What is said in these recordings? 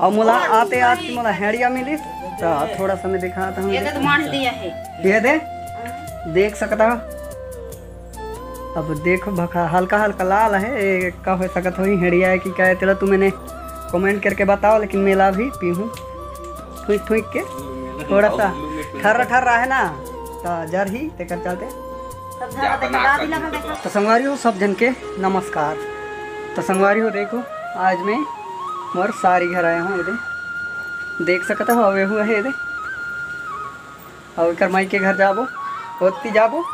और मुला आते आते मुला हेड़िया मिली तो थोड़ा सा मैं दिखाता हूँ। ये तो मार दिया है, ये दे देख सकता हो। अब देखो भखा हल्का हल्का लाल है, का हो सकत हो हेड़िया है कि क्या है तेरा, तू मैंने कमेंट करके बताओ। लेकिन मेला भी पीहूँ ठुक ठुक के थोड़ा सा ठर्रा ठर्रा है ना तो जर ही तेकर चलते। तो संगवारी हो सब जन के नमस्कार। तो संगवारी हो देखो आज मैं मोर सारी घर आया हूँ। ये देख सकता हो अवे हुआ है ये और कर माई के घर जाबो होती जाबो,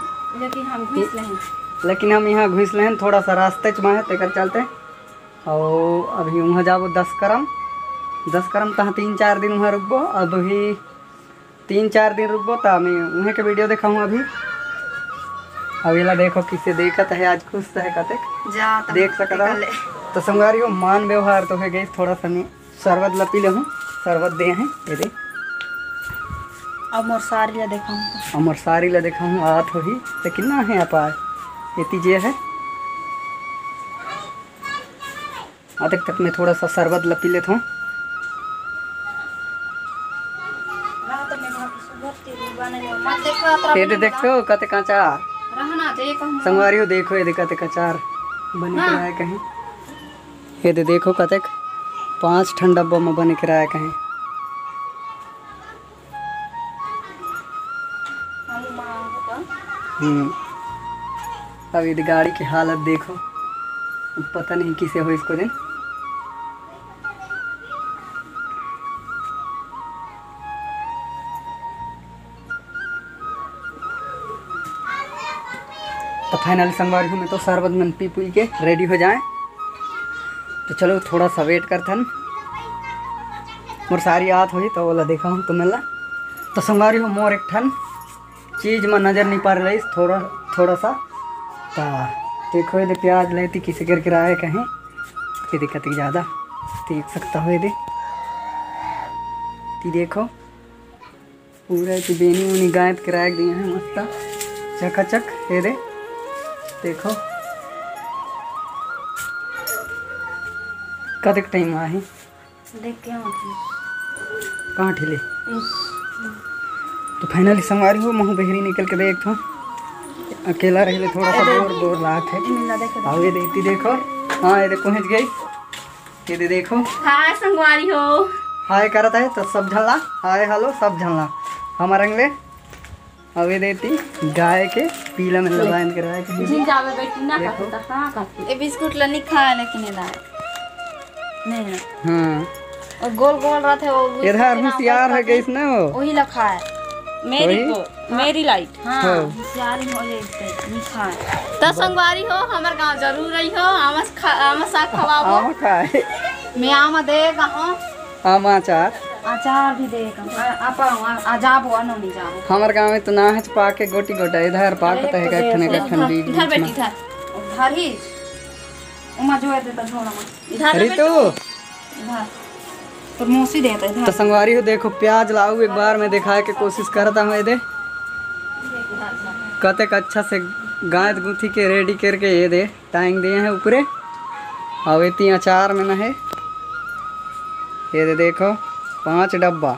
लेकिन हम यहाँ घुस लें थोड़ा सा रास्ते च में तेकर चलते। और अभी वहाँ जाबो 10 करम तहाँ 3-4 दिन वहाँ रुकबो। अभी 3-4 दिन रुकबो तो मैं वहाँ के वीडियो दिखाऊँ। अभी ला देखो किसे देखत है आज खुश है कतेक देख सकता। तो संगवारी हो मान व्यवहार तो है गई थोड़ा सा मैं शरबत लपी ले हूँ, शरबत दे हैं ये दे। अब मोर सारी ला देखा हूँ आत हो ही लेकिन ना है आप ये जे है अतक तक मैं थोड़ा सा शरबत लपी लेता हूँ। ये देखो कते काचार संगवारी हो देखो ये कते काचार बने कराया कहीं। ये देखो कते 5 ठन डब्बा में बने कराया कहीं। अब ये गाड़ी की हालत देखो, पता नहीं किसे हो इसको दिन। तो फाइनली संगवारी हूँ मैं तो शरबत में पी पी के रेडी हो जाए। तो चलो थोड़ा सा वेट करथन मोर सारी आत हुई तो बोला देखा हूँ तुम्हें ला। तो संगवारी हो मोर एक ठन चीज़ में नज़र नहीं पा रही थोड़ा सा। तो देखो ये प्याज लेती किसी कर किराए कहीं ये दिक्कत ज़्यादा देख सकता हो। ये देखो पूरा बेनी उनी गायब किराए दिए हैं मस्त चकाचक। ये देखो कतक टाइम आहे देख के कहाँ ठिले। तो फाइनली संगवारी हो महू बहरी निकल के देख अकेला रही थोड़ा सा बोर लाख है। आओ ये देखती देखो हाँ ये पहुँच गई। ये देखो हाय संगवारी हो हाय करता है तो सब झलना हाय हेलो सब झलना हमारे अंगले। अब ये देती गाय के पीला में लगान कराया जी जावे बेटी ना खाता हां खाती ए बिस्कुट ला नहीं खाया लेकिन नहीं हां और गोल गोल रहते वो इधर होशियार है गई ना वो वही ला खाए मेरी लाइट हां होशियार हो जाते नहीं खाए। तो संगवारी हो हमर गांव जरूर रही हो आम साग खवाबो आम खाए मैं आम देगा हां आम अचार भी देगा आप आ जाबो अनोनी जाबो हमार गांव में तो ना है पाके गोटी गोटा इधर पाकता है कखन बीज इधर बेटी इधर ही उमा जो है तो थोड़ा इधर रितु इधर पर मौसी देता इधर। तो संगवारी हो देखो प्याज लाऊ एक बार मैं दिखाए के कोशिश करता हूँ। ये कतेक अच्छा से गांठ गुथी के रेडी करके ये दे टांग दिए हैं ऊपरे। अब इतनी अचार में न है ये देखो 5 डब्बा।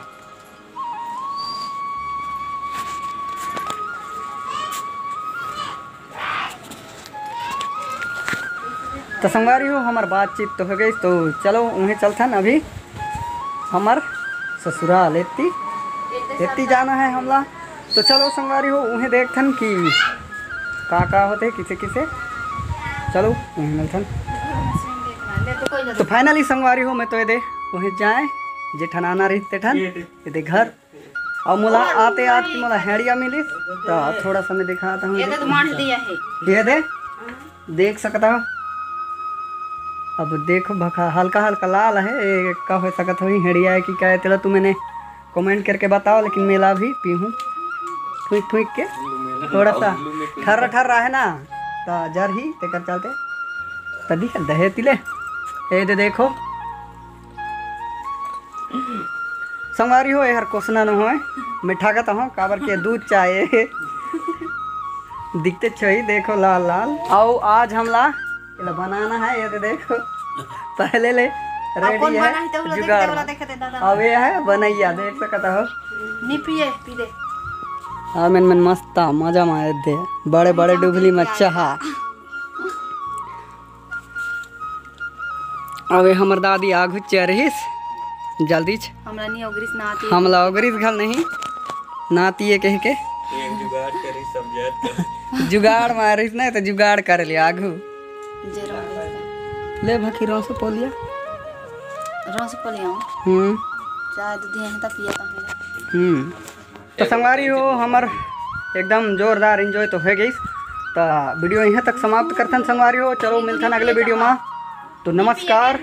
तो संगवारी हो हमार बातचीत तो हो गई। तो चलो उन्हें चलथन अभी हमार ससुराल एत्ती जाना है हमला। तो चलो संगवारी हो उन्हें देखथन कि का होते किसे चलो उन्हें मिलथन। तो फाइनली संगवारी हो मैं तो ये वहीं जाए जेठनाना रही तेठन ये घर और मुला आते आते मुला हेड़िया मिली तो थोड़ा सा मैं दिखाता हूँ। ये तो मार दिया है ये देख सकता हो। अब देखो भखा हल्का हल्का लाल है, का हो सकत हो हेड़िया है कि क्या है तेरा, तू मैंने कमेंट करके बताओ। लेकिन मेला भी पीहूँ ठुक ठुक के थोड़ा सा ठर्रा ठर्रा है ना तो जर ही तेकर चलते तभी दहे तिले। ये देखो संगवारी हो यार क्वेश्चन न हो मिठा का तो काबर के दूध चाहिए दिखते छही देखो लाल लाल। आओ आज हमला बनाना है ये देखो पहले ले रेडी है जुगाड़ अब ये है बनैया देख सकता हो हाँ मन मस्त मजा मार दे बड़े बड़े डुबली मच्छा हा अबे हमर दादी आगू चरहिस जल्दी हमला ओगरिस घल नहीं नाती कह के जुगाड़ मारिस नहीं तो जुगाड़ कर लिया आगू ले भकी रस पोलिया तो संगवारी हो हमर एकदम जोरदार एंजॉय तो हो गई तो वीडियो यहाँ तक समाप्त करथन संगवारी हो चलो मिलथन अगले वीडियो में तो नमस्कार।